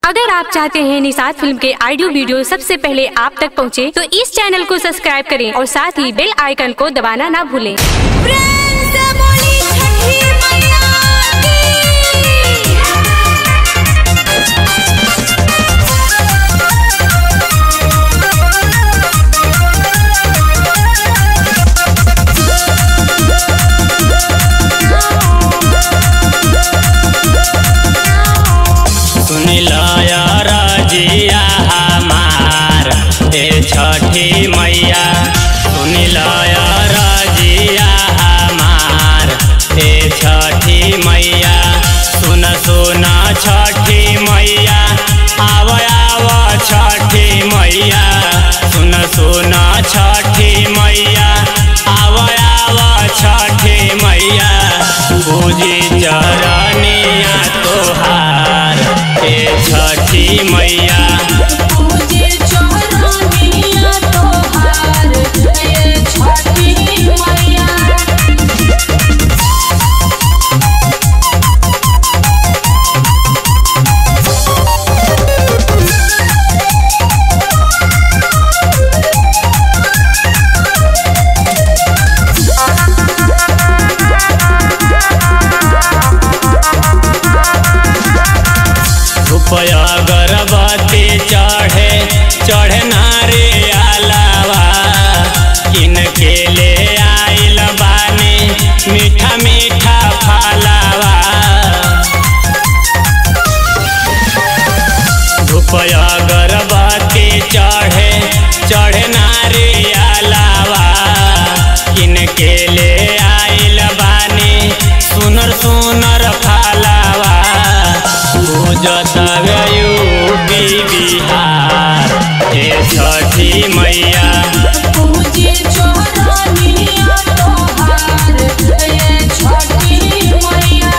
अगर आप चाहते हैं निषाद फिल्म के ऑडियो वीडियो सबसे पहले आप तक पहुंचे, तो इस चैनल को सब्सक्राइब करें और साथ ही बेल आइकन को दबाना ना भूलें। रजिया हमार छठी मैया सुन लया रजिया हमार छठी मैया सुन सुन छठी मैया आव आव छठी मैया सुन सुन छठी मैया आव आव छठी मैया पूजी चरनिया तोहार छठी मैया पूजे चरनिया तोहार छठी मैया। अगरबत्ती चढ़े चढ़े नारे अलावा किन के ले आइल बानी मीठा मीठा फलावा धूप अगरबत्ती चढ़े चढ़े नारे अलावा किन के ले आइल बानी सुनर सुनर फलावा यूपी बिहार छठी मैया पूजे चरनिया तोहार छठी मैया।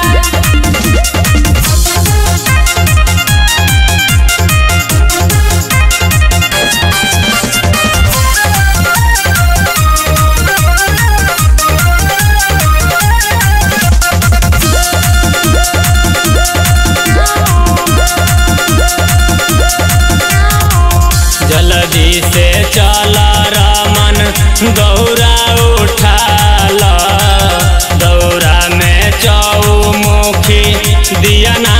जल्दी से चल रमन दौरा उठाल दौरा में चौमुखी दिया ना